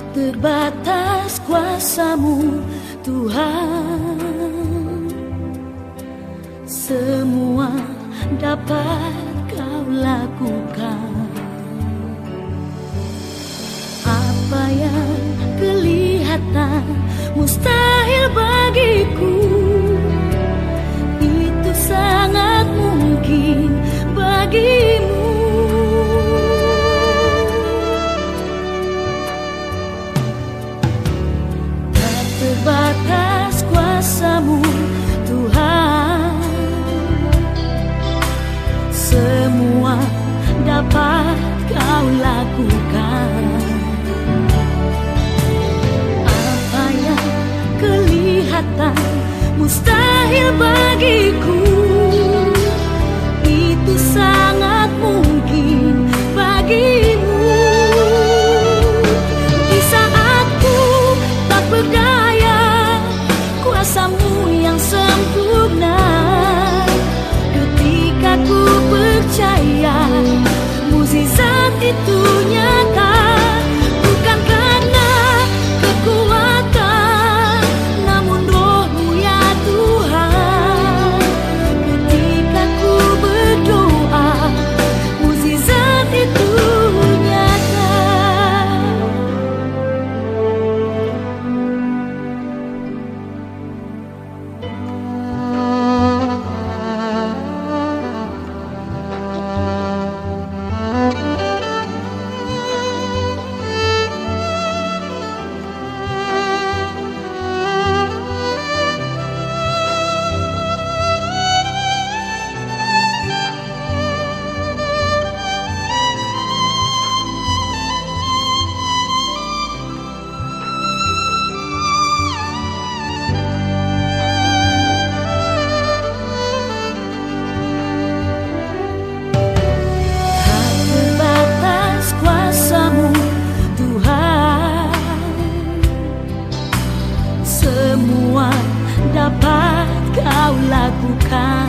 terbatas kuasa-Mu Tuhan, semua dapat Kau lakukan. Apa yang kelihatan mustahil bagiku, itu sangat mungkin bagimu. Tak terbatas kuasa-Mu Tuhan, semua dapat Kau lakukan. Apa yang kelihatan mustahil bagiku, itu sangat mungkin bagimu. Di saat ku tak berdaya, kuasa-Mu yang sempurna. Ketika ku percaya, mukjizat itu nyata. Bukan karena kekuatan, namun Roh-Mu ya Tuhan. Ketika ku berdoa, mukjizat itu nyata. Semua dapat Kau lakukan.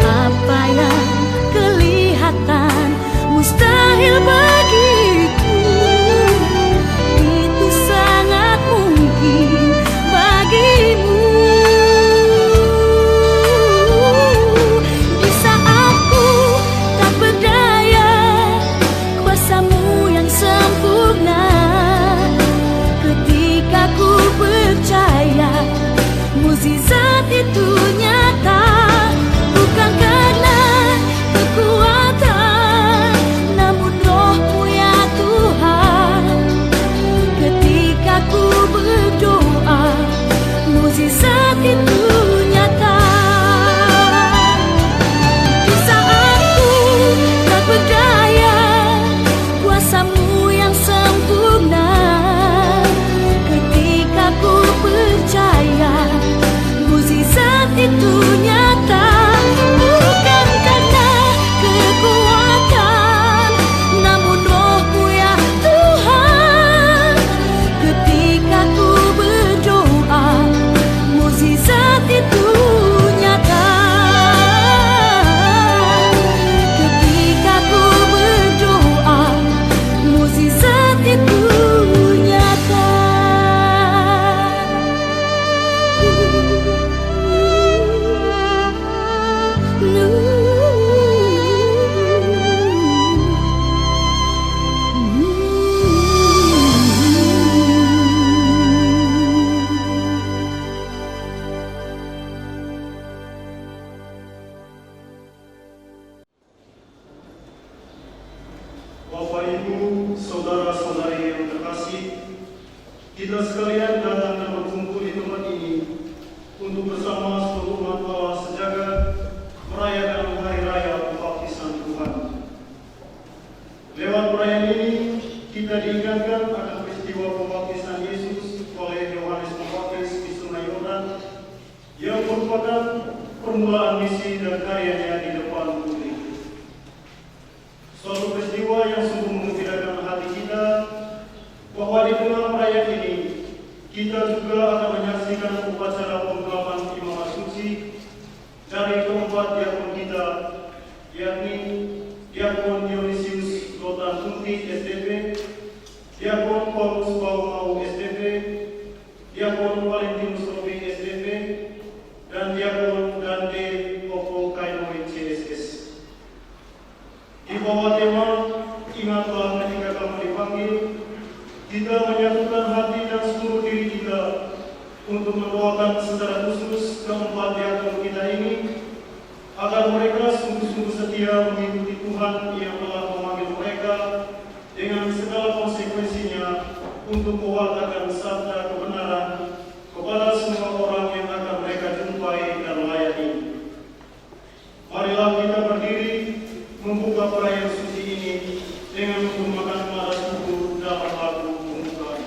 Apa yang kelihatan mustahil bagiku, itu sangat mungkin bagimu. Di saat ku tak berdaya, kuasa-Mu yang sempurna. Ketika ku percaya, mukjizat itu nyata. Bukan karena kekuatan, namun Roh-Mu ya Tuhan. Ketika ku berdoa, mukjizat itu nyata. Di saat ku tak berdaya, kuasa-Mu yang sempurna. Ketika ku percaya, mukjizat itu nyata. Bukan karena kekuatan, namun Roh-Mu ya Tuhan. Ketika ku berdoa, mukjizat itu nyata. Ketika ku berdoa, mukjizat itu nyata. Bapak, Ibu, saudara-saudari yang terkasih, kita sekalian datang dan berkumpul di tempat ini untuk bersama seluruh umat Allah sejagat merayakan Hari Raya Pembaptisan Tuhan. Lewat perayaan ini, kita diingatkan akan peristiwa pembaptisan Yesus oleh Yohanes Pembaptis di Sungai Yordan, yang merupakan permulaan misi dan karyanya di depan publik. Suatu peristiwa yang sungguh menggembirakan hati kita, bahwa di tengah perayaan ini kita juga akan menyaksikan upacara penggelapan Imam Suci dari keempat diakon kita, yakni Diakon Dionysius Lotan Tunti SDP, Diakon Paulus Baumau SDV, Diakon Valentinus Robi SDV, dan Diakon Dante Popo Kainoi CSS. Di bawah tema ingatlah ketika kamu dipanggil, kita menyatukan hati dan seluruh diri kita untuk mendoakan secara khusus keempat diakon kita ini, agar mereka sungguh-sungguh setia mengikuti Tuhan yang telah memanggil mereka dengan segala konsekuensinya untuk mewartakan sabda kebenaran kepada semua orang yang akan mereka jumpai dan layani. Marilah kita berdiri membuka perayaan suci ini dengan menggunakan nada syukur dalam lagu pembukaan.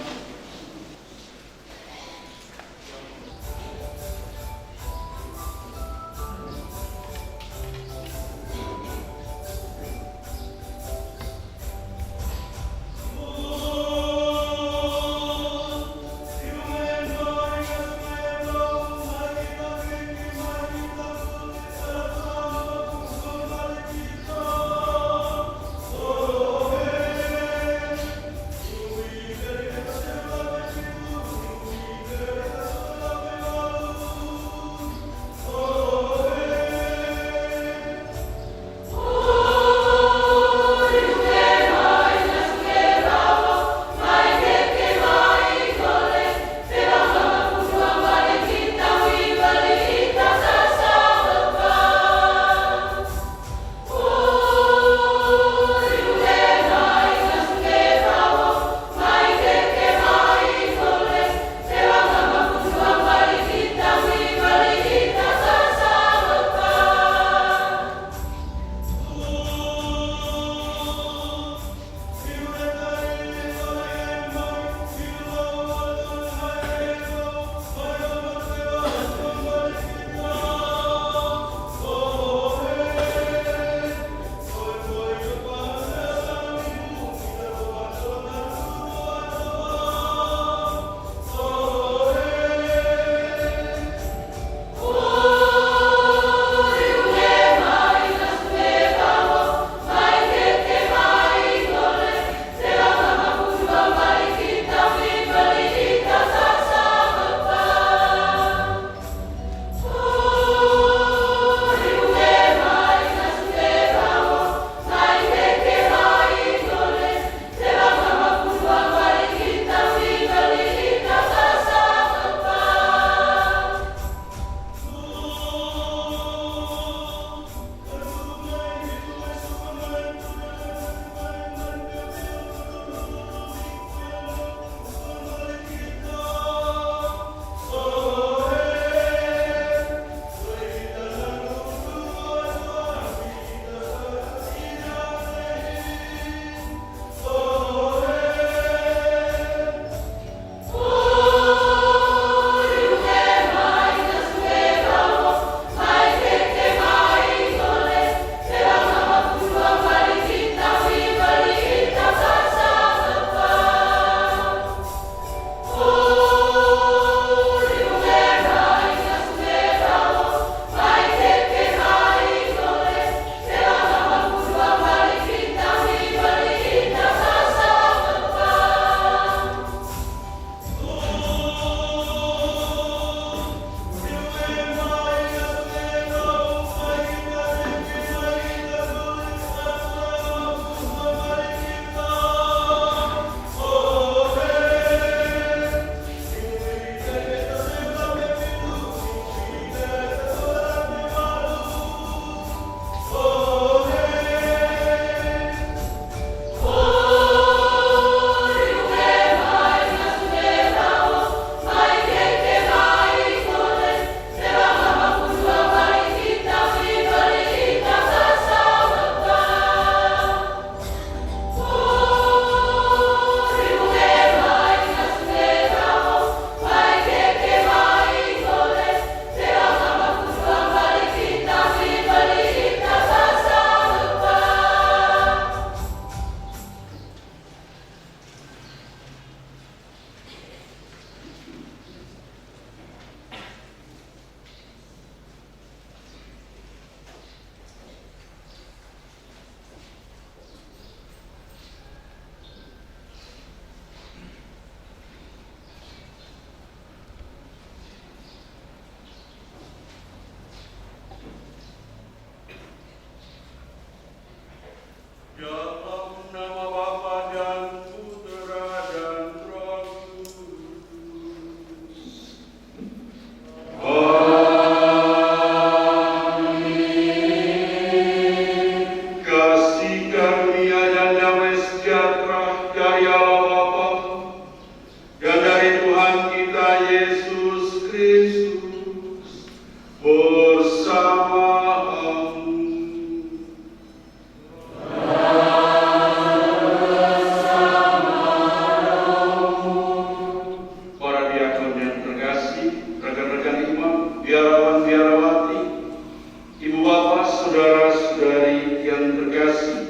saudara-saudari yang terkasih,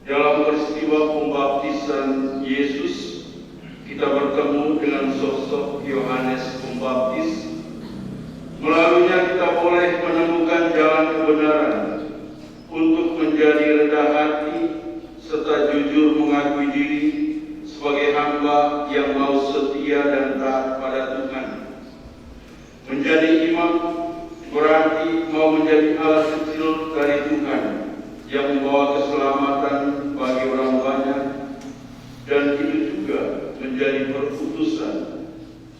dalam peristiwa pembaptisan Yesus, kita bertemu dengan sosok Yohanes Pembaptis. Melaluinya kita boleh menemukan jalan kebenaran untuk menjadi rendah hati serta jujur mengakui diri sebagai hamba yang mau setia dan taat pada Tuhan. Menjadi imam berarti mau menjadi alat kecil dari Tuhan yang membawa keselamatan bagi orang banyak, dan itu juga menjadi perutusan.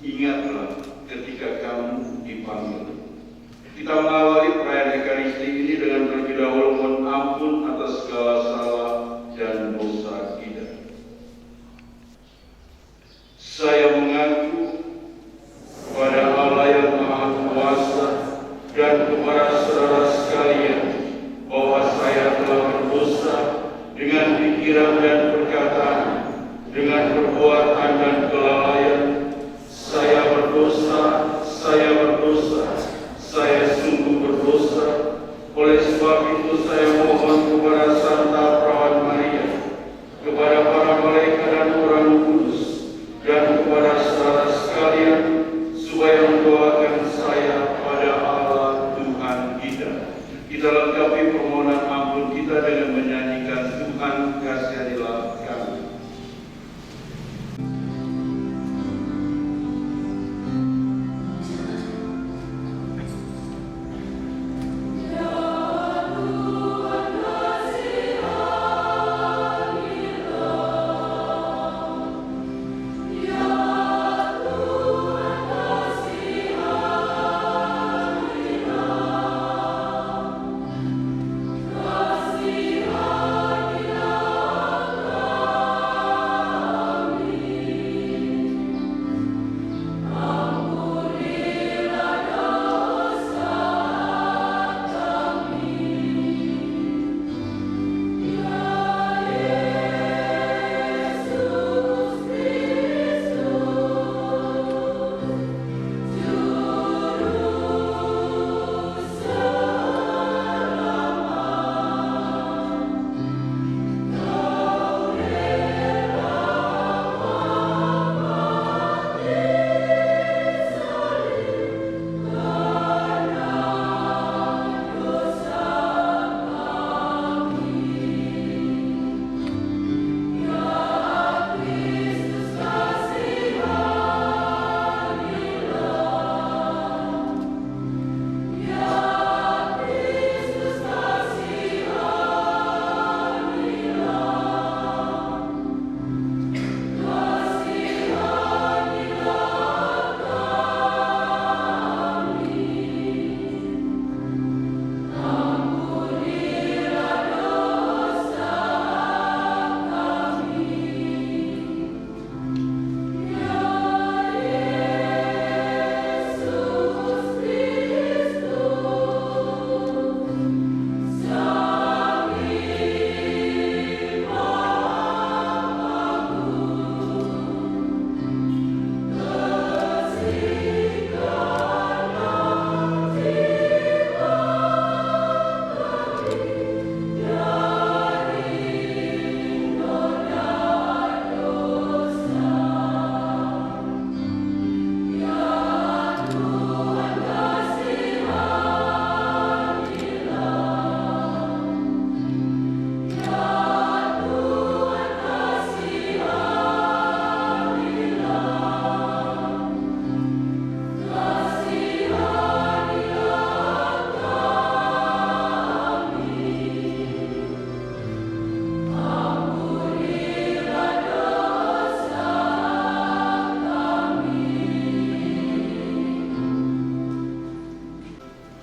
Ingatlah ketika kamu dipanggil. Kita mengawali perayaan Ekaristi ini dengan terlebih dahulu mohon ampun atas segala salah dan dosa kita. Saya mengaku kepada Allah yang Maha Kuasa dan kepada saudara sekalian bahwa saya telah berdosa dengan pikiran dan perkataan, dengan perbuatan dan kelalaian. Saya berdosa, saya sungguh berdosa. Oleh sebab itu saya mohon kepada Santa Perawan Maria, kepada para malaikat dan orang kudus, dan kepada saudara sekalian, supaya mendoakan saya pada Allah Tuhan kita. Kita lengkapi permohonan ampun kita dengan menyanyikan Tuhan kasihanilah kami.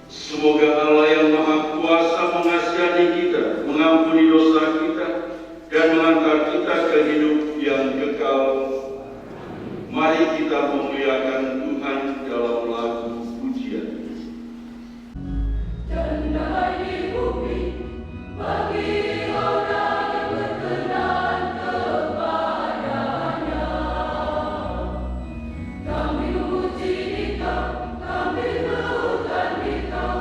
Semoga Allah yang Maha Kuasa mengasihani kita, mengampuni dosa kita, dan mengantar kita ke hidup yang kekal. Mari kita memuliakan Tuhan dalam lagu pujian. Damai di bumi bagi orang yang berkenan kepadanya. Kami memuji Dikau, kami melukan Dikau,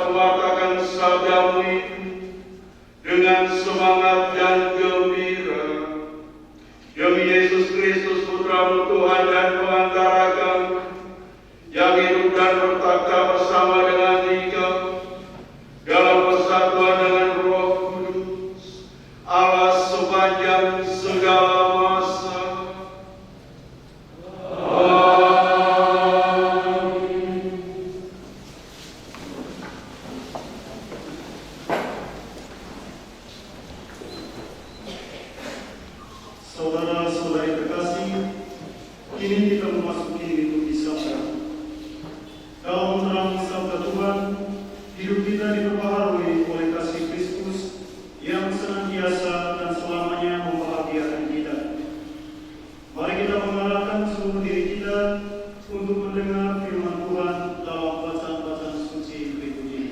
dapat mewartakan sabdamu itu dengan semangat dan gembira. Demi Yesus Kristus, Putramu Tuhan dan Pengantara kami, yang hidup dan bertakhta bersama dengan Engkau dalam persatuan dengan Roh Kudus, Allah sepanjang segala masa. Saudara-saudari terkasih, kini kita memasuki liturgi Sabda. Dalam terang Sabda Tuhan, hidup kita diperbaharui oleh kasih Kristus yang senantiasa dan selamanya membahagiakan kita. Mari kita mengarahkan seluruh diri kita untuk mendengar firman Tuhan dalam bacaan-bacaan suci berikut ini.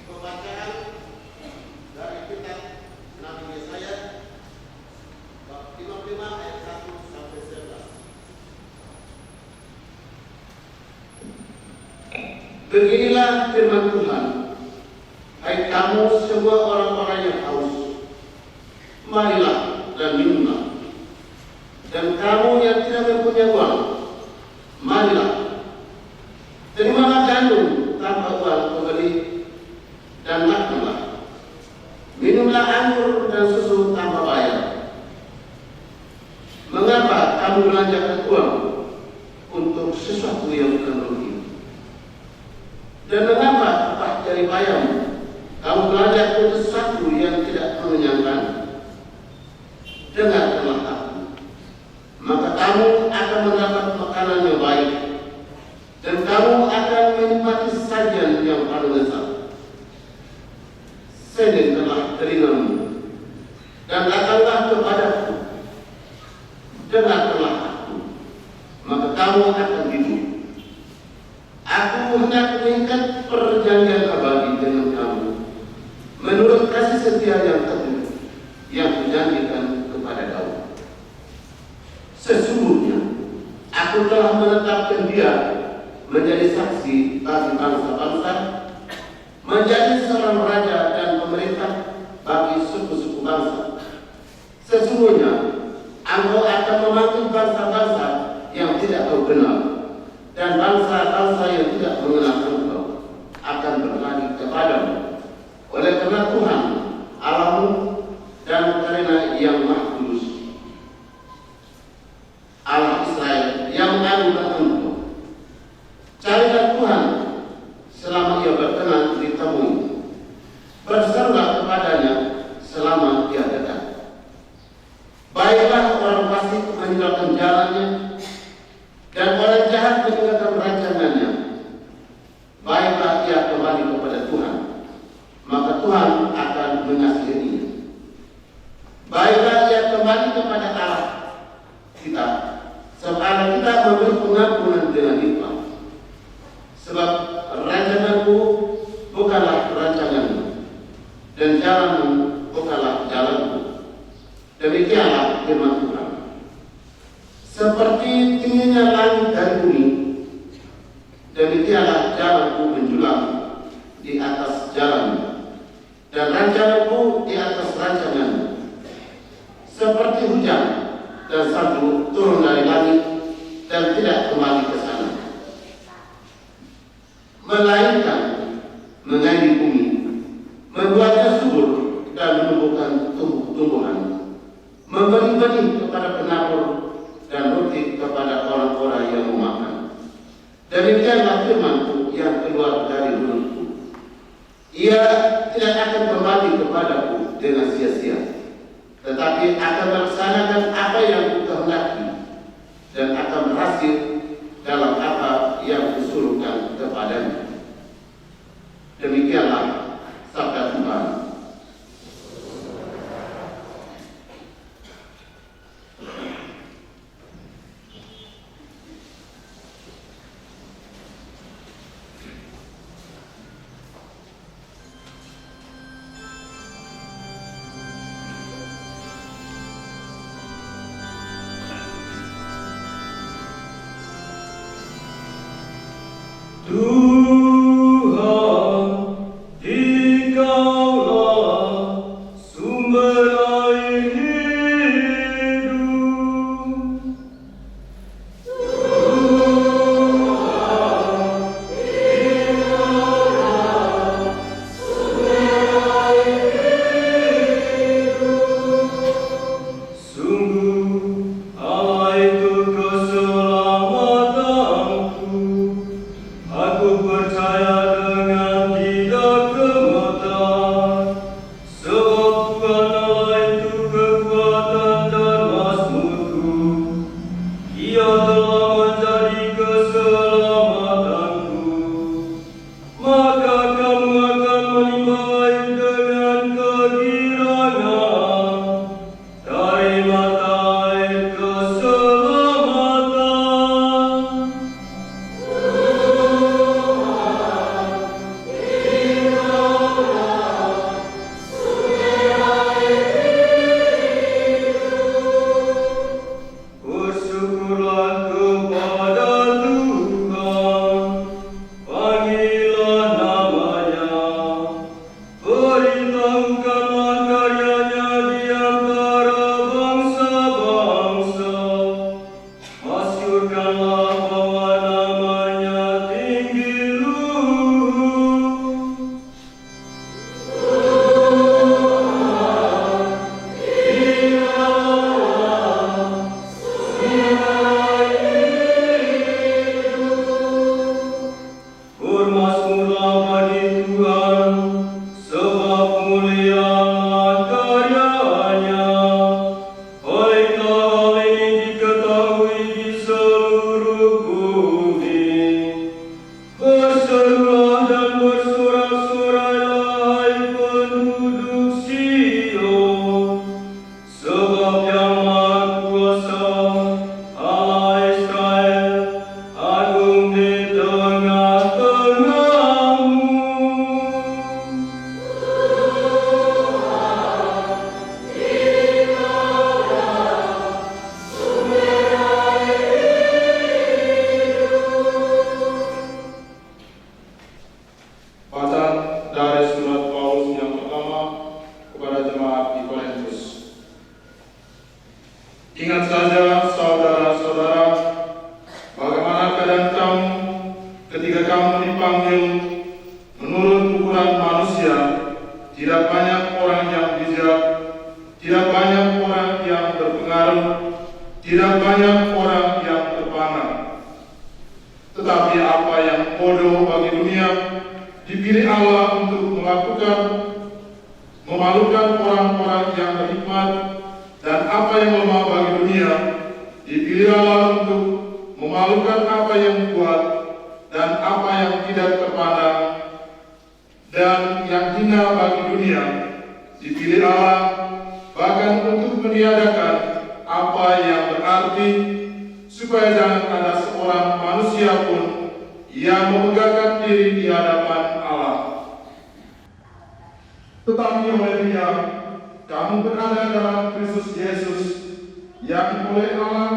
Pembacaan dari kitab Nabi Yesaya bab 55 ayat 1 sampai 11. Beginilah firman Tuhan, hai kamu semua orang-orang yang haus, marilah dan minumlah. Dan kamu yang tidak mempunyai uang, marilah, terimalah gandum tanpa uang pembeli, dan makanlah, minumlah anggur dan susu tanpa bayar. Mengapa kamu belanjakan uang untuk sesuatu yang bukan rugi? Dan mengapa upah dari bayarmu kamu belanja untuk sesuatu yang tidak mengenyangkan? Dengarkanlah aku, maka kamu akan mendapat makanan yang baik, dan kamu akan menikmati sajian yang paling lezat. Sedengarlah telingamu dan datanglah kepadaku, dengarkanlah aku, maka kamu akan hidup. Aku hendak mengikat perjanjian abadi dengan kamu menurut kasih setia yang teguh yang kujanjikan kepada kamu. Sesungguhnya aku telah menetapkan dia menjadi saksi bagi bangsa-bangsa, menjadi seorang raja dan pemerintah bagi suku-suku bangsa. Sesungguhnya engkau akan memanggil bangsa-bangsa yang tidak kau kenal, dan bangsa-bangsa yang tidak mengenal engkau akan berlari kepadamu. Oleh karena Tuhan Allahmu dan karena yang Maha Kudus, Allah Israel yang mengagungkan engkau. Carilah Tuhan selama ia berkenan ditemui, berserulah kepadanya selama ia dekat. Baiklah orang fasik meninggalkan jalannya, dan orang jahat meninggalkan rancangannya. Baiklah ia kembali kepada Tuhan, maka Tuhan akan mengasihinya. Baiklah ia kembali kepada Allah kita, sebab Allah kita memberi pengampunan dengan hikmah. Sebab rancanganku bukanlah rancanganmu, dan jalanmu bukanlah jalanku. Demikianlah firman Tuhan. Seperti tingginya langit dari bumi, demikianlah jalanku menjulang di atas jalanmu, dan rancanganku di atas rancanganmu. Seperti hujan dan salju turun dari langit dan tidak kembali ke sana, melainkan mengairi bumi, membuatnya subur dan menumbuhkan tumbuh-tumbuhan, memberi benih kepada penabur dan roti kepada orang-orang yang memakan. Demikianlah firman-Ku yang keluar dari mulutku. Ia tidak akan kembali kepadaku dengan sia-sia, tetapi akan melaksanakan apa yang Kukehendaki dan akan berhasil dalam apa yang Kusuruhkan kepadanya. Demikianlah sabda Tuhan. Ingat saja saudara-saudara, bagaimana keadaan kamu ketika kamu dipanggil menurut ukuran manusia. Tidak banyak orang yang bijak, tidak banyak orang yang berpengaruh, tidak banyak orang yang terpana. Tetapi apa yang bodoh bagi dunia dipilih Allah untuk memalukan orang-orang yang berhikmat, dan apa yang lemah bagi dunia dipilih Allah untuk memalukan apa yang kuat, dan apa yang tidak terpandang dan yang hina bagi dunia dipilih Allah bahkan untuk meniadakan apa yang berarti, supaya jangan ada seorang manusia pun yang memegahkan diri di hadapan Allah. Tetapi oleh Dia kamu berada dalam Kristus Yesus, yang oleh Allah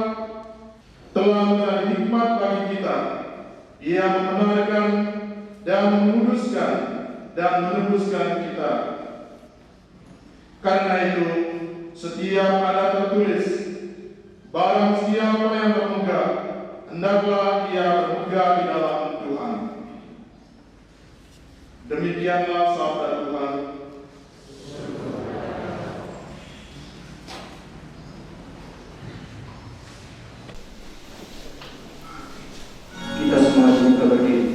telah menjadi hikmat bagi kita. Ia membenarkan dan menguduskan dan menebuskan kita. Karena itu, setiap ada tertulis, barang siapa yang bermegah, hendaklah ia bermegah di dalam Tuhan. Demikianlah sabda Tuhan. Kita semua diminta berdiri.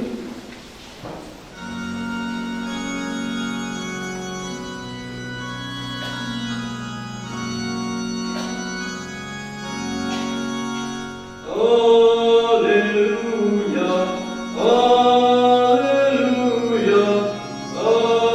Haleluya, haleluya, haleluya.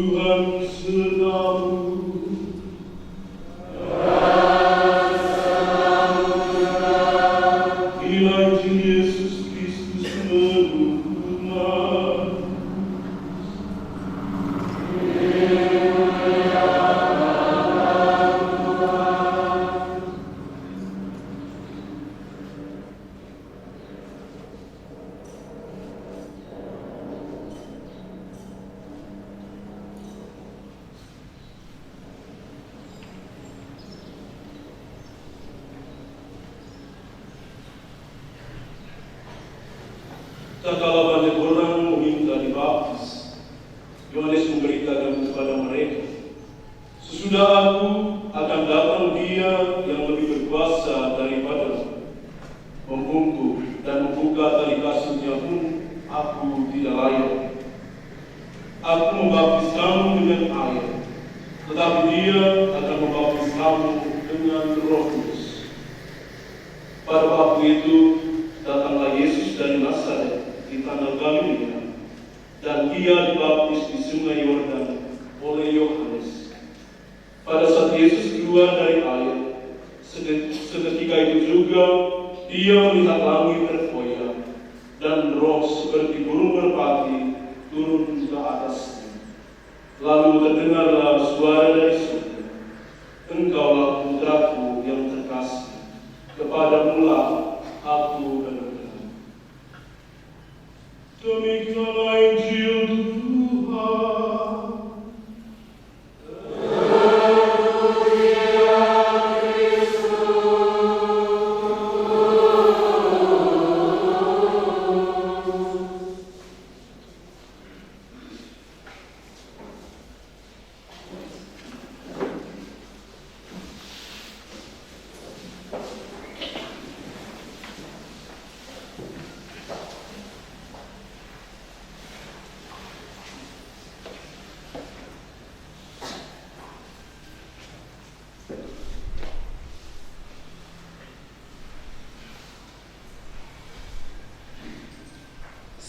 Tuhan sertamu. Inilah Injil Yesus Kristus menurut Markus. Tatkala banyak orang meminta dibaptis, Yohanes memberitakan kepada mereka, "Sesudah aku akan datang Dia yang lebih berkuasa daripada membungkuk dan membuka tali kasutnya pun aku tidak layak. Aku membaptis kamu dengan air, tetapi Dia akan membaptis kamu dengan Roh Kudus." Pada waktu itu datanglah Yesus dari Nazaret di tanah Galilea, dan Ia dibaptis di sungai Yordan oleh Yohanes. Pada saat Yesus keluar dari air, seketika itu juga Ia melihat langit berkoyak dan Roh seperti burung merpati turun ke atasnya. Lalu terdengarlah suara dari surga, "Engkaulah putraku yang terkasih, kepadamulah aku berkenan." Demikianlah Injil Tuhan.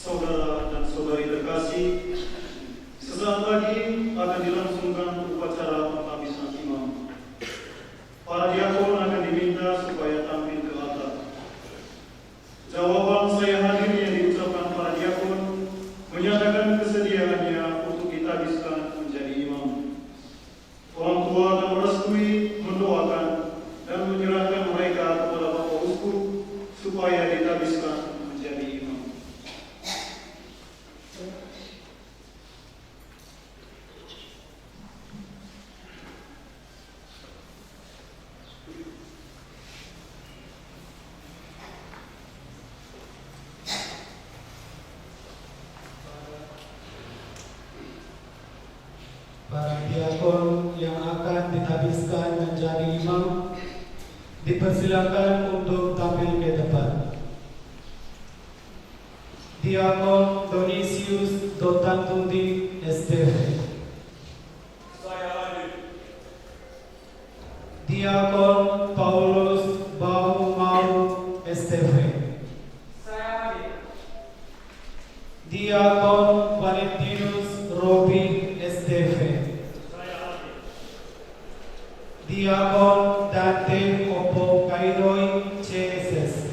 Saudara dan saudari terkasih, sesaat lagi akan dilangsungkan upacara penghabisan imam. Para diakon akan diminta supaya tampil ke altar. Jawaban "saya hadir" yang diucapkan para diakon menyatakan kesediaannya untuk ditabiskan menjadi imam. Orang tua akan merestui, mendoakan, dan menyerahkan mereka kepada Bapak Uskup supaya ditabiskan menjadi imam. Para diakon yang akan ditabiskan menjadi imam dipersilakan untuk tampil ke depan. Diakon Donisius Dotantundi STV. Saya hadir. Diakon Paulus Bahumau STV. Saya hadir. Diakon Valentinus Robi STV. Diakon Dante Opo Kairoi CSS.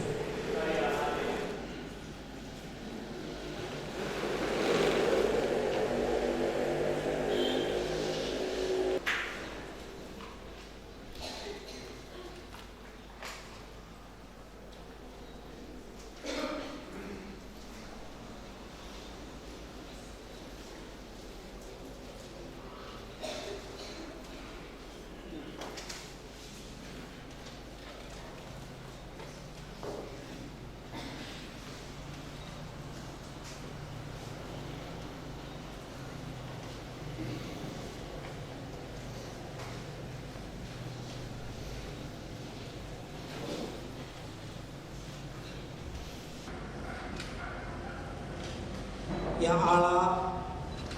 Ya Allah,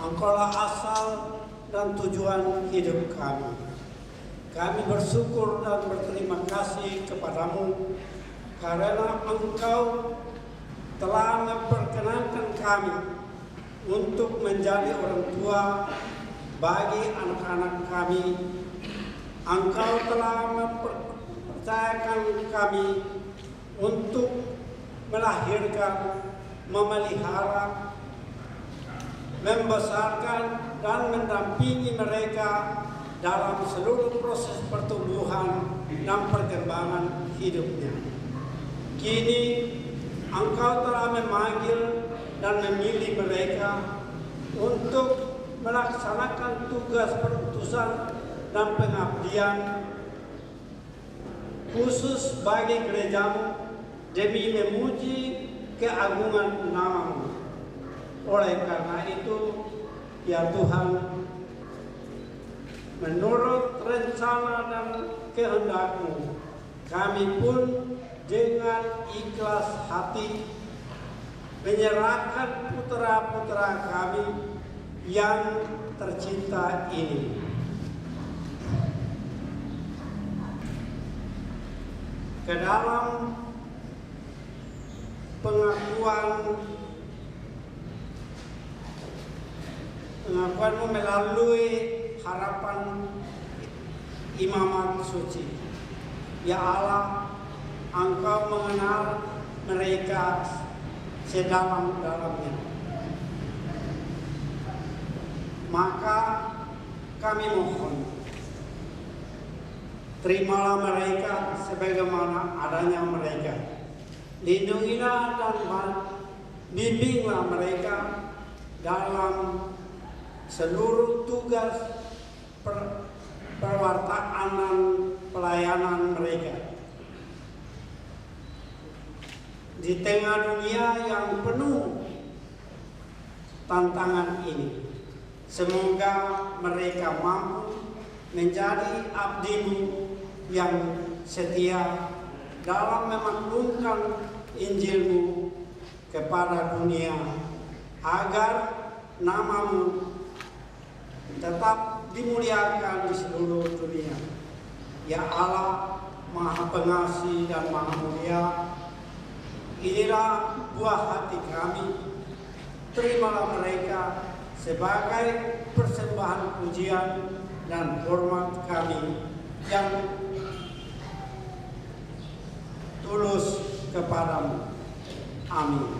Engkaulah asal dan tujuan hidup kami. Kami bersyukur dan berterima kasih kepadamu karena Engkau telah memperkenankan kami untuk menjadi orang tua bagi anak-anak kami. Engkau telah mempercayakan kami untuk melahirkan, memelihara, membesarkan, dan mendampingi mereka dalam seluruh proses pertumbuhan dan perkembangan hidupnya. Kini Engkau telah memanggil dan memilih mereka untuk melaksanakan tugas perutusan dan pengabdian khusus bagi gerejamu demi memuji keagungan nama-Mu. Oleh karena itu, ya Tuhan, menurut rencana dan kehendak-Mu, kami pun dengan ikhlas hati menyerahkan putra-putra kami yang tercinta ini. Ke dalam pengakuan-Mu melalui harapan imamat suci. Ya Allah, Engkau mengenal mereka sedalam-dalamnya. Maka kami mohon, terimalah mereka sebagaimana adanya mereka. Lindungilah dan bimbinglah mereka dalam seluruh tugas perwartaan dan pelayanan mereka. Di tengah dunia yang penuh tantangan ini, semoga mereka mampu menjadi abdi-Mu yang setia dalam memaklumkan Injil-Mu kepada dunia, agar nama-Mu tetap dimuliakan di seluruh dunia. Ya Allah, Maha Pengasih dan Maha Mulia, inilah buah hati kami. Terimalah mereka sebagai persembahan pujian dan hormat kami yang tulus kepadamu. Amin.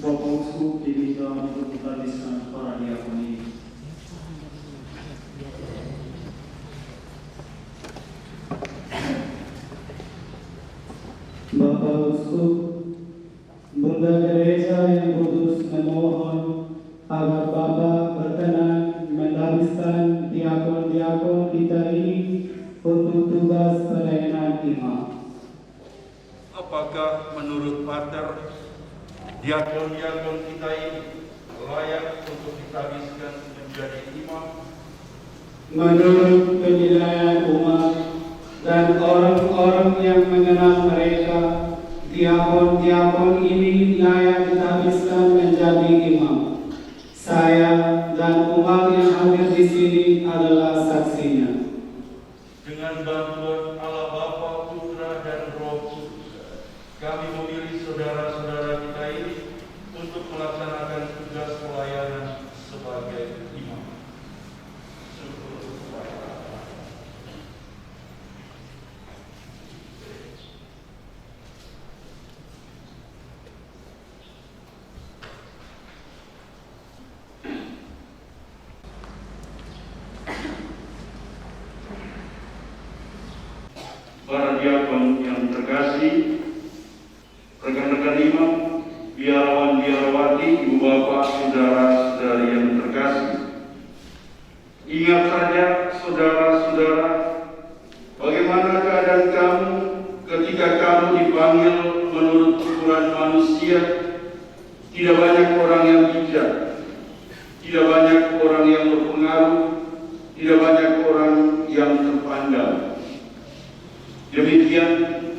Bapak Uskup diminta untuk menghabiskan para diakon ini. Bapak Uskup, Bunda Gereja yang kudus memohon agar Bapak berkenan menghabiskan diakon-diakon kita ini untuk tugas pelayanan imam. Apakah menurut Pater, diakon-diakon kita ini layak untuk dihabiskan menjadi imam? Menurut penilaian umat dan orang-orang yang mengenal mereka, diakon-diakon ini layak dihabiskan menjadi imam. Saya dan umat yang hadir di sini adalah saksinya. Dengan bantuan Allah Bapa, Putra, dan Roh Kudus, kami memilih saudara-saudara kita ini untuk melaksanakan tugas pelayanan sebagai imam. Syukur kepada Allah. Para diakon yang terkasih, rekan-rekan imam, biarawan-biarawati, ibu bapak, saudara-saudari yang terkasih. Ingat saja, saudara-saudara, bagaimana keadaan kamu ketika kamu dipanggil menurut ukuran manusia. Tidak banyak orang yang bijak, tidak banyak orang yang berpengaruh, tidak banyak orang yang terpandang. Demikian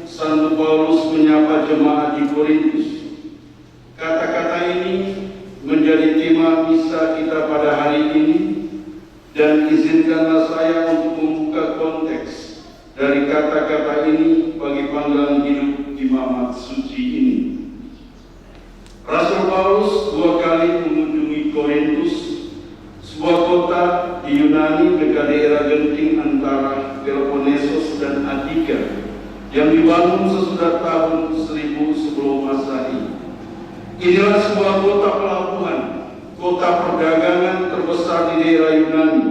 Santo Paulus menyapa jemaat di Korintus. Kata-kata ini menjadi tema misa kita pada hari ini, dan izinkanlah saya untuk membuka konteks dari kata-kata ini bagi panggilan hidup imamat suci ini. Rasul Paulus 2 kali mengunjungi Korintus, sebuah kota di Yunani dekat daerah genting antara Peloponnesos dan Attika yang dibangun sesudah tahun 1000 sebelum Masehi. Inilah sebuah kota pelabuhan, kota perdagangan terbesar di daerah Yunani,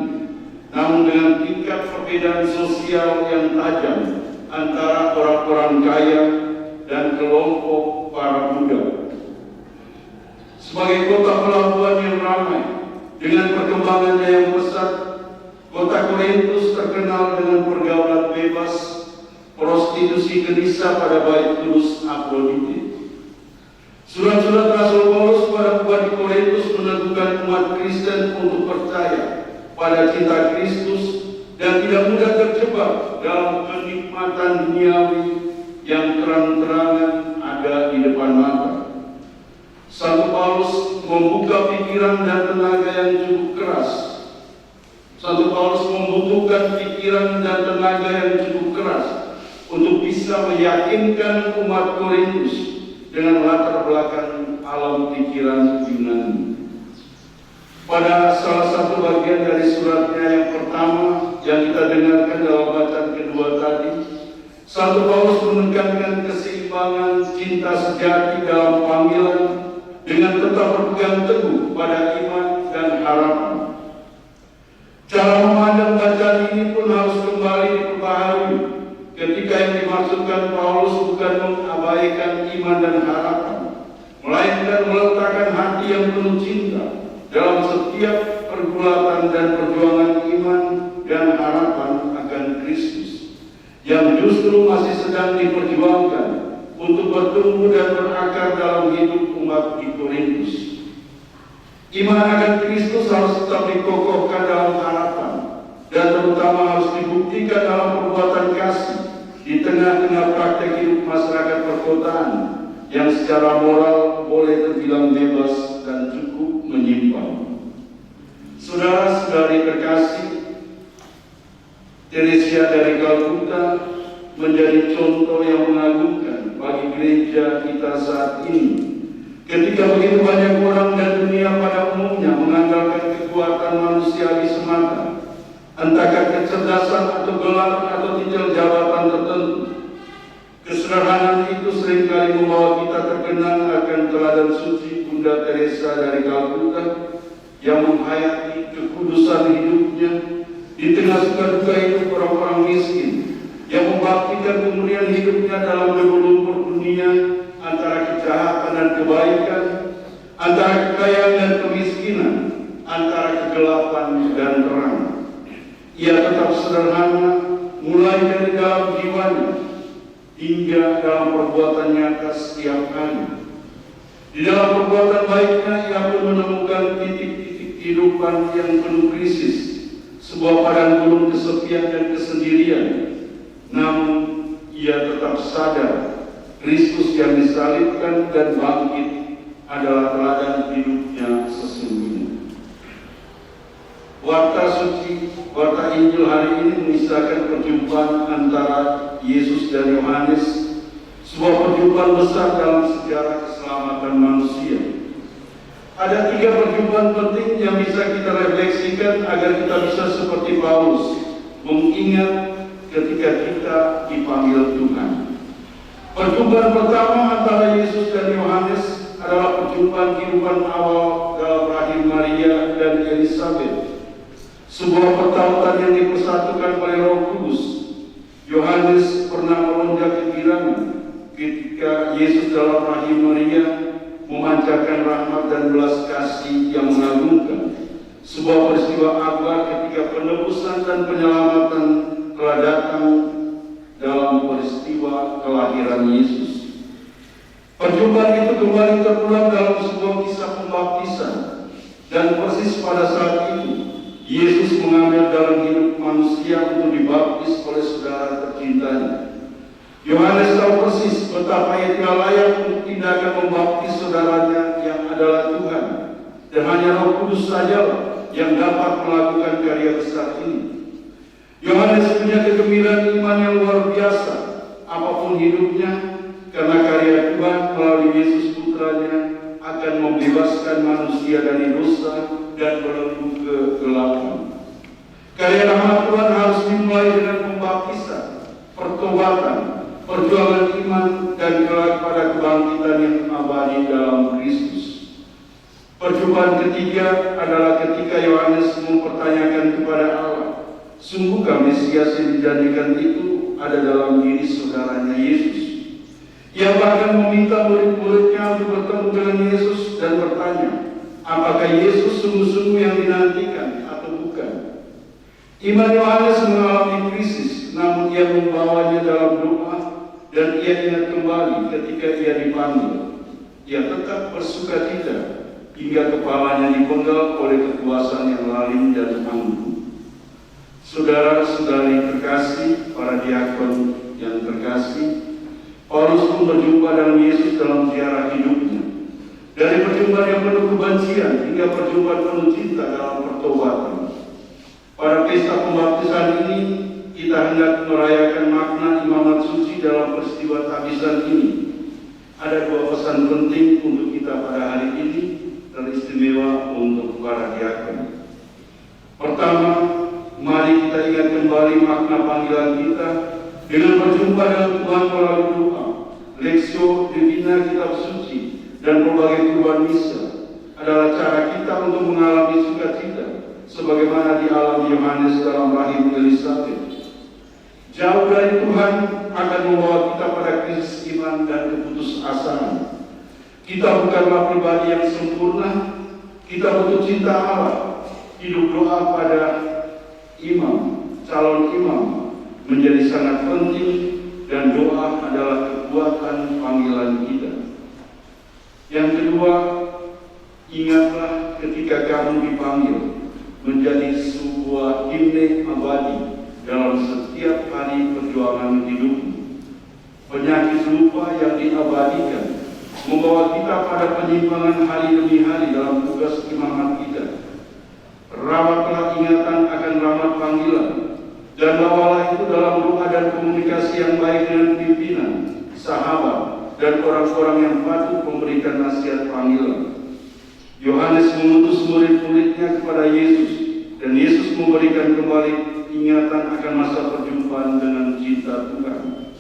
namun dengan tingkat perbedaan sosial yang tajam antara orang-orang kaya dan kelompok para budak. Sebagai kota pelabuhan yang ramai, dengan perkembangannya yang pesat, kota Korintus terkenal dengan pergaulan bebas, prostitusi gelisah pada bait kudus Afrodite. Surat-surat Rasul Paulus pada umat di Korintus meneguhkan umat Kristen untuk percaya pada cinta Kristus dan tidak mudah terjebak dalam kenikmatan duniawi yang terang-terangan ada di depan mata. Santo Paulus membuka pikiran dan tenaga yang cukup keras. Santo Paulus membutuhkan pikiran dan tenaga yang cukup keras untuk bisa meyakinkan umat Korintus dengan latar belakang alam pikiran Yunani. Pada salah satu bagian dari suratnya yang pertama yang kita dengarkan dalam bacaan kedua tadi, Santo Paulus menekankan keseimbangan cinta sejati dalam panggilan dengan tetap berpegang teguh pada iman dan harapan. Cara memandang bacaan ini pun harus kembali diperbaharui ketika yang dimaksudkan Paulus bukan mengabaikan iman dan harapan, melainkan meletakkan hati yang penuh cinta dalam setiap pergulatan dan perjuangan iman dan harapan akan Kristus yang justru masih sedang diperjuangkan untuk bertumbuh dan berakar dalam hidup umat di Korintus. Iman akan Kristus harus tetap dikokohkan dalam harapan dan terutama harus dibuktikan dalam perbuatan kasih di tengah-tengah praktek hidup masyarakat perkotaan yang secara moral boleh terbilang bebas dan cukup menyimpang. Saudara-saudari terkasih, Teresia dari Kalkuta menjadi contoh yang mengagumkan bagi gereja kita saat ini. Ketika begitu banyak orang dan dunia pada umumnya mengandalkan kekuatan manusiawi semata, entahkah kecerdasan atau gelar atau titel jabatan tertentu. Kesederhanaan itu seringkali membawa kita terkenang akan teladan suci Bunda Teresa dari Kalkuta yang menghayati kekudusan hidupnya di tengah suka-duka hidup orang-orang miskin, yang membaktikan kemuliaan hidupnya dalam lumpur dunia antara kejahatan dan kebaikan, antara kekayaan dan kemiskinan, antara kegelapan dan terang. Ia tetap sederhana, mulai dari dalam jiwanya hingga dalam perbuatan nyata setiap hari. Di dalam perbuatan baiknya, ia pun menemukan titik-titik kehidupan yang penuh krisis, sebuah padang gurun kesepian dan kesendirian. Namun, ia tetap sadar Kristus yang disalibkan dan bangkit adalah teladan hidupnya sesungguhnya. Warta suci, warta Injil hari ini mengisahkan perjumpaan antara Yesus dan Yohanes, sebuah perjumpaan besar dalam sejarah keselamatan manusia. Ada 3 perjumpaan penting yang bisa kita refleksikan agar kita bisa seperti Paulus, mengingat ketika kita dipanggil Tuhan. Perjumpaan pertama antara Yesus dan Yohanes adalah perjumpaan kehidupan awal dalam rahim Maria dan Elizabeth. Sebuah pertautan yang dipersatukan oleh Roh Kudus. Yohanes pernah melonjak kegirangan ketika Yesus dalam rahim Maria memancarkan rahmat dan belas kasih yang mengagumkan. Sebuah peristiwa akbar ketika penebusan dan penyelamatan telah datang dalam peristiwa kelahiran Yesus. Perjumpaan itu kembali terulang dalam sebuah kisah pembaptisan, dan persis pada saat itu Yesus mengambil dalam hidup manusia untuk dibaptis oleh saudara tercintanya. Yohanes tahu persis betapa ia tidak layak untuk tindakan membaptis saudaranya yang adalah Tuhan, dan hanya Roh Kudus sajalah yang dapat melakukan karya besar ini. Yohanes punya kegembiraan iman yang luar biasa apapun hidupnya, karena karya Tuhan melalui Yesus Putranya akan membebaskan manusia dari dosa dan belenggu kegelapan. Karya rahmat Tuhan harus dimulai dengan pembaptisan, pertobatan, perjuangan iman, dan kelak pada kebangkitan yang abadi dalam Kristus. Percobaan ketiga adalah ketika Yohanes mempertanyakan kepada Allah, sungguhkah Mesias yang dijanjikan itu ada dalam diri saudaranya Yesus? Ia bahkan meminta murid-muridnya untuk bertemu dengan Yesus dan bertanya, apakah Yesus sungguh-sungguh yang dinantikan atau bukan? Iman Yohanes mengalami krisis, namun ia membawanya dalam doa, dan ia ingat kembali ketika ia dipanggil. Ia tetap bersukacita hingga kepalanya dipenggal oleh kekuasaan yang lalim dan anggun. Saudara-saudari terkasih, para diakon yang terkasih, Paulus pun berjumpa dengan Yesus dalam ziarah hidupnya. Dari perjumpaan yang penuh kebencian hingga perjumpaan penuh cinta dalam pertobatan. Pada pesta pembaptisan ini, kita hendak merayakan makna imamat suci dalam peristiwa tabisan ini. Ada dua pesan penting untuk kita pada hari ini, teristimewa untuk para diakon. Pertama, mari kita ingat kembali makna panggilan kita dengan berjumpa dengan Tuhan melalui doa, Lexio Divina Kitab Suci, dan berbagai kurban misa adalah cara kita untuk mengalami sukacita sebagaimana dialami Yohanes dalam rahim Elisabet. Jauh dari Tuhan akan membawa kita pada krisis iman dan keputusasaan. Kita bukanlah pribadi yang sempurna, kita butuh cinta Allah. Hidup doa pada imam, calon imam menjadi sangat penting, dan doa adalah kekuatan panggilan kita. Yang kedua, ingatlah ketika kamu dipanggil menjadi sebuah himne abadi dalam setiap hari perjuangan hidupmu. Penyakit lupa yang diabadikan membawa kita pada penyimpangan hari demi hari dalam tugas imamat kita. Rawatlah ingatan akan rahmat panggilan, dan bawalah itu dalam doa dan komunikasi yang baik dengan pimpinan, sahabat, dan orang-orang yang patut memberikan nasihat panggilan. Yohanes mengutus murid-muridnya kepada Yesus, dan Yesus memberikan kembali ingatan akan masa perjumpaan dengan cinta Tuhan.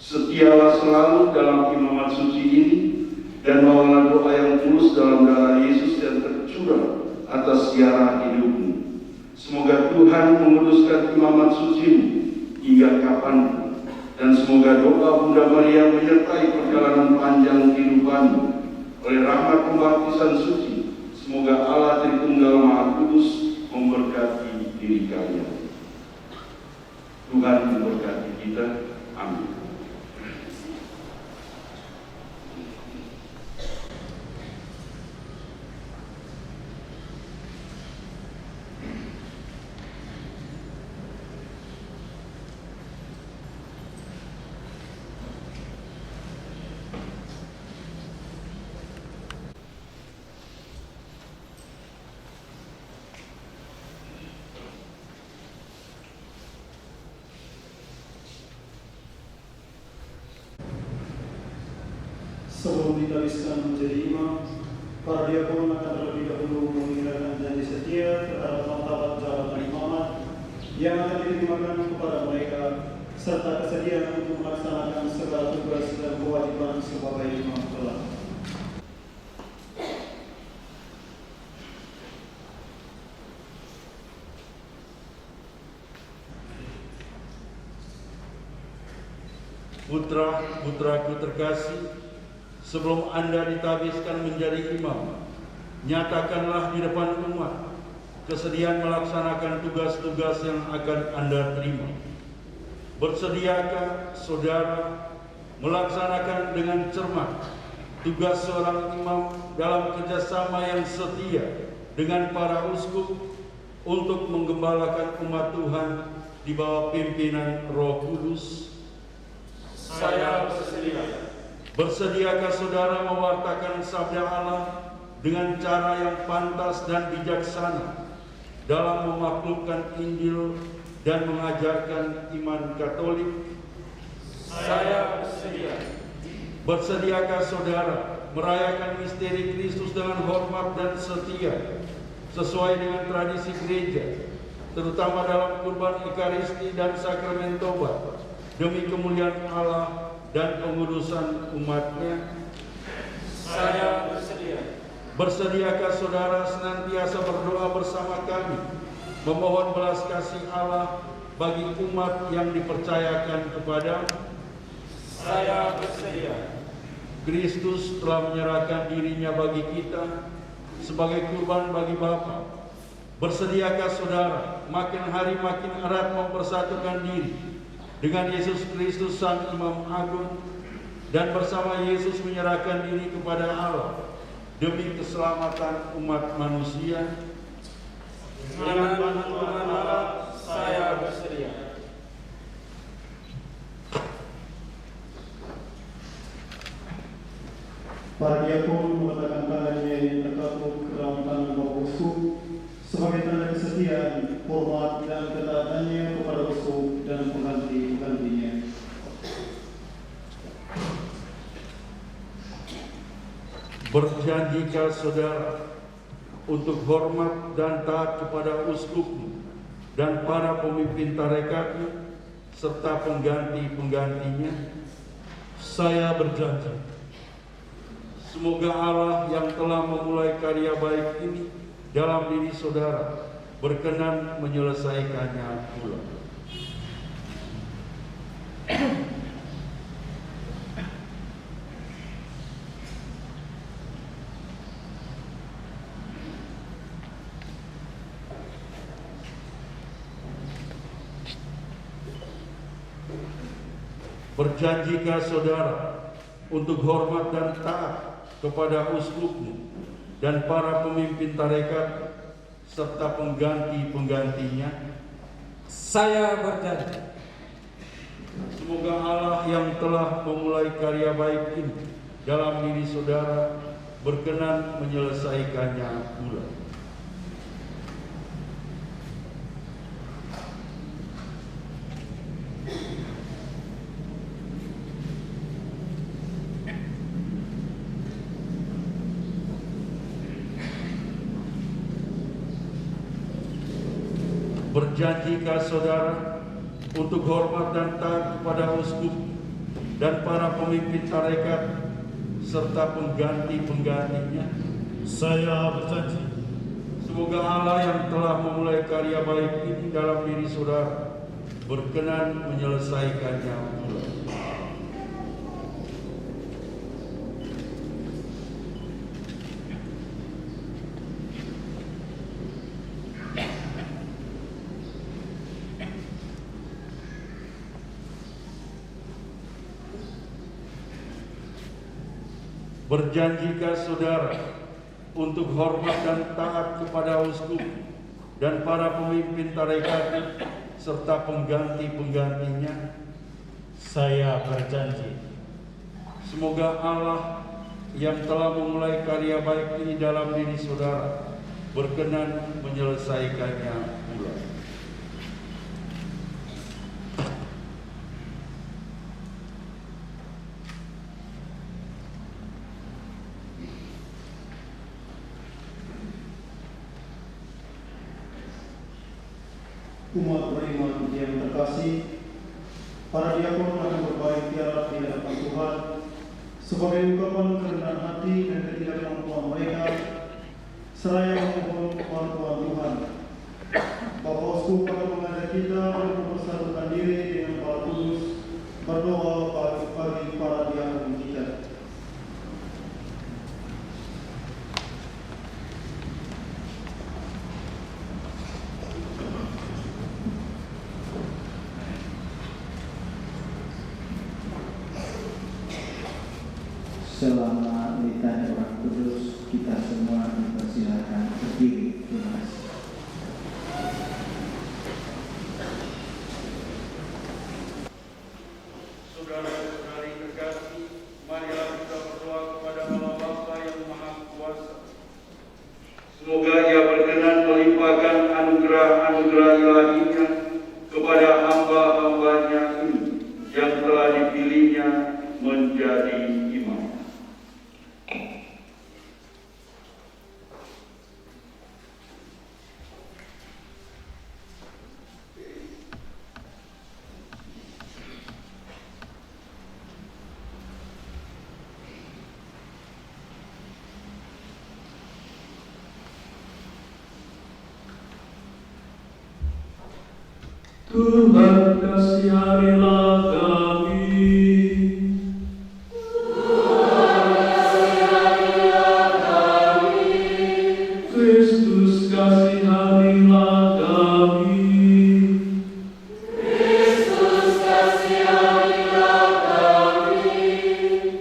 Setialah selalu dalam imamat suci ini, dan bawalah doa yang tulus dalam darah Yesus yang tercurah atas ziarah hidupmu. Semoga Tuhan menguduskan imamat sucimu hingga kapanpun, dan semoga doa Bunda Maria menyertai perjalanan panjang kehidupanmu. Oleh rahmat pembaptisan suci, semoga Allah Tritunggal Maha Kudus memberkati diri kalian. Tuhan memberkati kita. Amin. Sebelum ditariskan menjadi imam, para diakon akan terlebih dahulu mengikrarkan janji setia terhadap martabat jabatan imamat yang akan diterima kepada mereka, serta kesediaan untuk melaksanakan segala tugas dan kewajiban sebagai imam kelak. Putra-putraku terkasih, sebelum Anda ditabiskan menjadi imam, nyatakanlah di depan umat kesediaan melaksanakan tugas-tugas yang akan Anda terima. Bersediakah saudara melaksanakan dengan cermat tugas seorang imam dalam kerjasama yang setia dengan para uskup untuk menggembalakan umat Tuhan di bawah pimpinan Roh Kudus? Bersediakah saudara mewartakan sabda Allah dengan cara yang pantas dan bijaksana dalam memaklumkan Injil dan mengajarkan iman Katolik? Saya bersedia. Bersediakah saudara merayakan misteri Kristus dengan hormat dan setia sesuai dengan tradisi gereja, terutama dalam kurban Ekaristi dan sakramen tobat, demi kemuliaan Allah dan pengudusan umat-Nya? Saya bersedia. Bersediakah saudara senantiasa berdoa bersama kami, memohon belas kasih Allah bagi umat yang dipercayakan kepada? Saya bersedia. Kristus telah menyerahkan dirinya bagi kita sebagai kurban bagi Bapa. Bersediakah saudara makin hari makin erat mempersatukan diri dengan Yesus Kristus Sang Imam Agung, dan bersama Yesus menyerahkan diri kepada Allah demi keselamatan umat manusia? Dengan bantuan Allah, saya bersedia. Para diakon meletakkan tangannya yang terkatup ke dalam tangan Bapak Uskup sebagai tanda kesetiaan, hormat dan ketaatannya kepada Uskup dan pengganti-penggantinya. Berjanjikah saudara untuk hormat dan taat kepada uskupmu dan para pemimpin tarekatnya serta pengganti-penggantinya? Saya berjanji. Semoga Allah yang telah memulai karya baik ini dalam diri saudara berkenan menyelesaikannya pula. Berjanjikah saudara untuk hormat dan taat kepada uskupmu dan para pemimpin tarekat serta pengganti-penggantinya? Saya berjanji. Semoga Allah yang telah memulai karya baik ini dalam diri saudara berkenan menyelesaikannya pula. Berjanjikah saudara untuk hormat dan taat kepada uskup dan para pemimpin tarekat serta pengganti-penggantinya? Saya berjanji. Semoga Allah yang telah memulai karya baik ini dalam diri saudara berkenan menyelesaikannya pula. Berjanjikah saudara untuk hormat dan taat kepada uskup dan para pemimpin tarekat serta pengganti-penggantinya? Saya berjanji. Semoga Allah yang telah memulai karya baik ini dalam diri saudara berkenan menyelesaikannya pula. Umat beriman yang terkasih, para diakon akan berbaik tiarap di hadapan Tuhan sebagai ungkapan kerendahan hati dan ketidakmampuan mereka, seraya memohon bantuan Tuhan. Bapak Uskup akan mengajak kita untuk mempersatukan diri dengan para kudus, berdoa bagi para diakon kita. Selama ditanya Roh Kudus, kita semua dipersilakan berdiri. Terima kasih. Saudara-saudari terkasih, marilah dipilihnya menjadi imam. Tuhan kasihanilah kami. Kristus kasihanilah kami.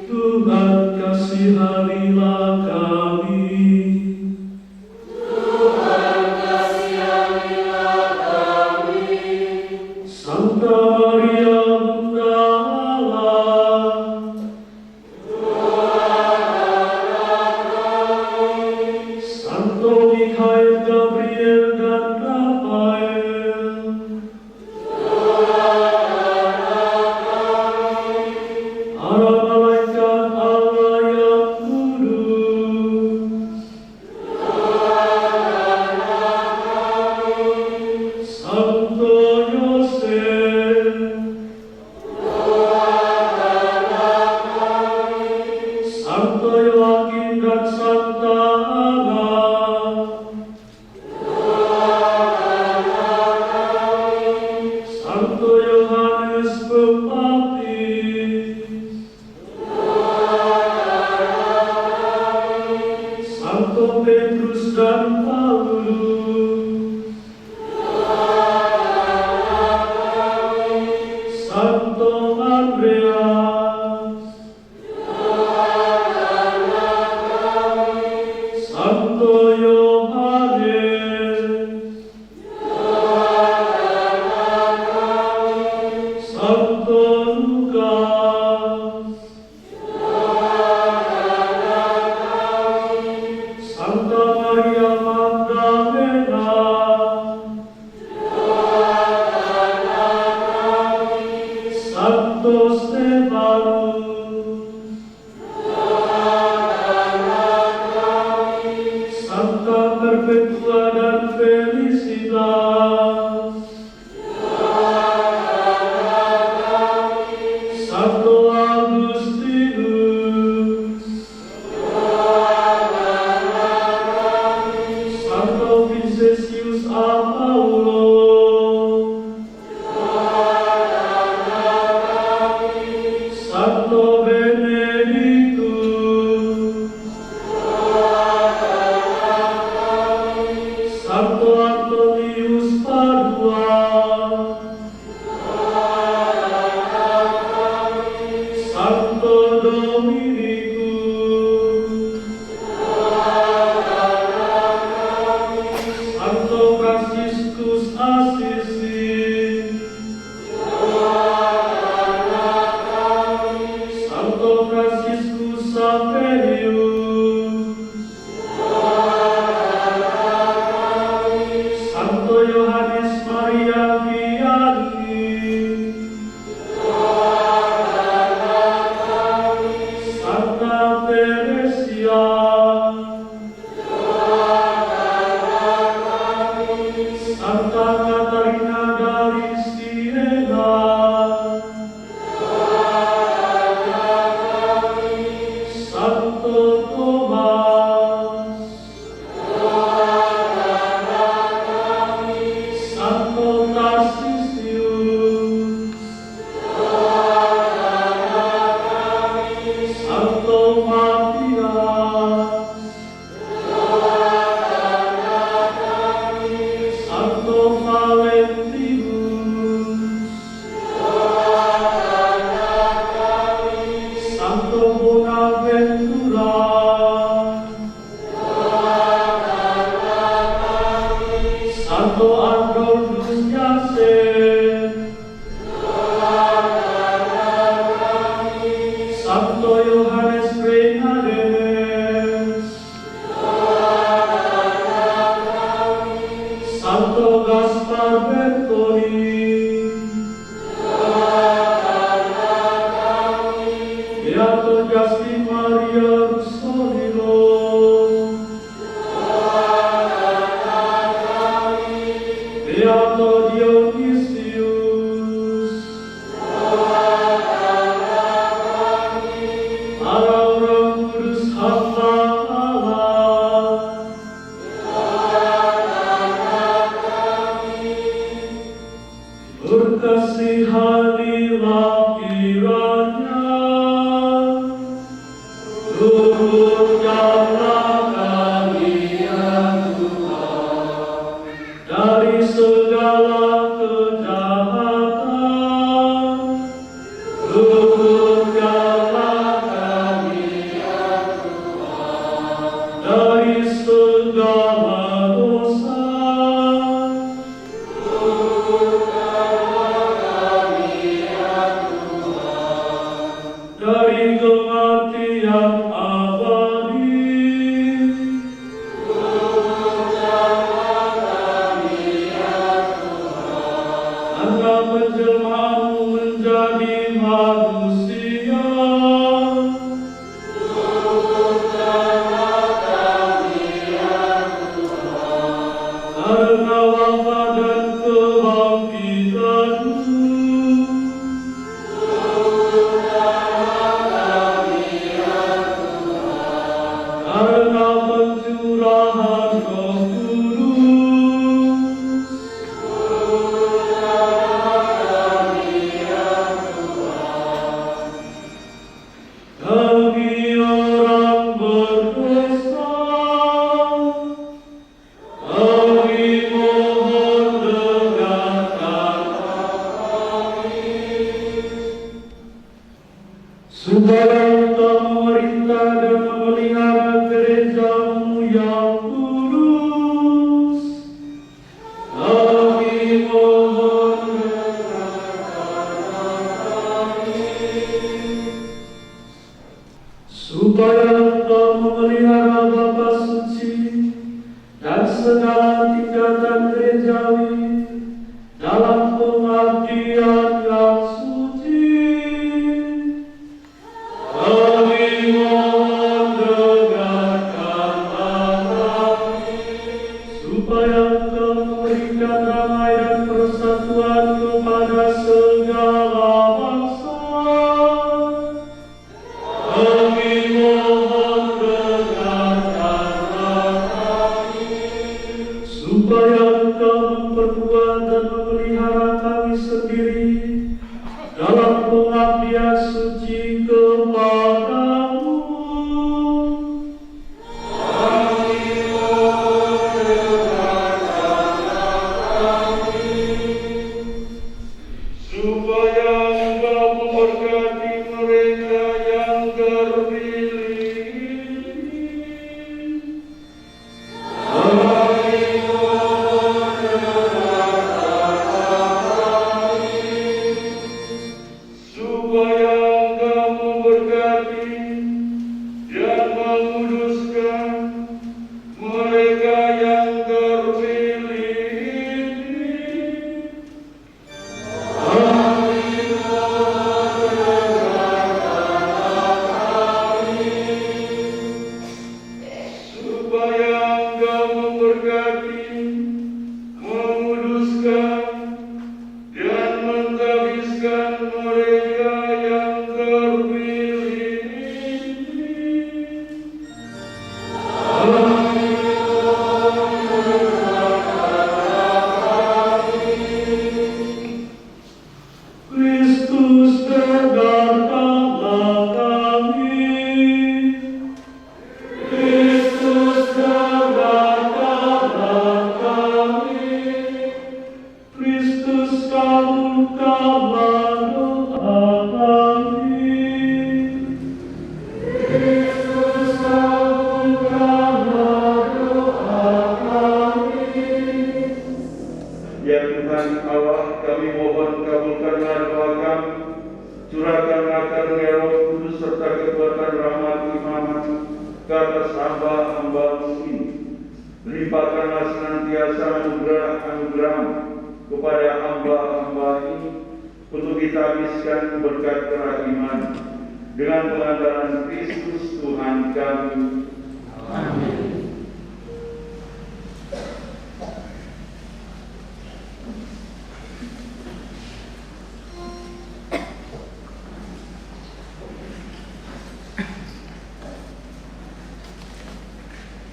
Tuhan kasihanilah kami. Santa Maria Bunda Allah, Santo Mikhail, Gabriel dan Rafael, para malaikat Allah yang kudus, Santo Yosef, Santo Yoakim dan Santa Ana, Santo Yohanes Pembaptis, Santo Petrus dan Paulus, Santo Andreas, Santo Yohanes, Santo Lukas, Santa Maria Magdalena, Santo Stefanus, Santa Perpetua dan Felicitas, Santo Agustinus, Santo Vincentius a Paulo, Santo dari kematian abadi. Karena penjelmaanmu menjadi manusia, karena wafat dan kebangkitanmu, karena pencurahan Roh Kudus, bagi orang berdosa, kami mohon dengarkan kami, supaya Engkau memerintah dan memelihara gereja-Mu yang kudus. Kami mohon dengarkan kami, supaya Engkau memelihara Bapa Suci dan segala tingkatan gerejawi dalam pengabdian yang suci. Kami mohon dengarkan kami, supaya Engkau memberikan damai dan persatuan kepada segala bangsa. Kami mohon dengarkan kami, supaya Engkau memperkuat dan memelihara kami sendiri dalam pengabdian suci kepadamu. Kami mohon dengarkan kami, supaya Engkau memberkati mereka yang terpilih. Kami mohon dengarkan kami, supaya Engkau memberkati dan menguduskan mereka yang terpilih. Kami mohon dengarkan kami, supaya Engkau memberkati, menguduskan, dan menghabiskan mereka yang terpilih. Kami mohon dengarkan kami. Kristus, dengarkanlah kami. Kristus, dengarkanlah kami. Kristus, kabulkanlah doa kami. Kristus, kabulkanlah doa kami. Ya Tuhan Allah, kami mohon kabulkanlah doa kami, curahkanlah karunia Roh Kudus serta kekuatan rahmat imamat ke atas hamba-hamba-Mu ini. Limpahkanlah senantiasa anugerah-anugerah kepada hamba-hamba ini untuk kita habiskan berkat kerahiman dengan pengantaran Kristus Tuhan kami. Amin.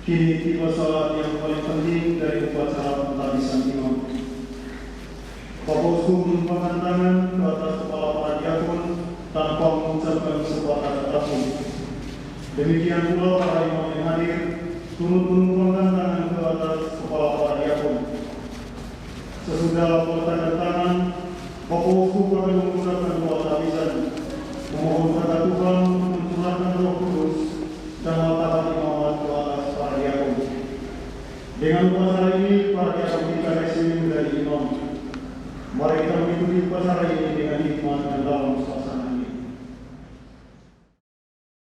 Kini tiba saat yang paling penting dari upacara penghabisan imam. Bapak Uskup menumpahkan tangan ke atas kepala para diakon tanpa mengucapkan sebuah kata apapun. Demikian pula para imam yang hadir turut menumpahkan tangan ke atas kepala para diakon. Sesudah peletakan tangan, Bapak Uskup akan menggunakan doa tabisan, memohon kepada Tuhan untuk mencurahkan Roh Kudus dan meletakkan imamat ke atas para diakon. Dengan upacara ini, para diakon kita menjadi imam. Mari kita mengikuti upacara ini dengan hikmat dan dalam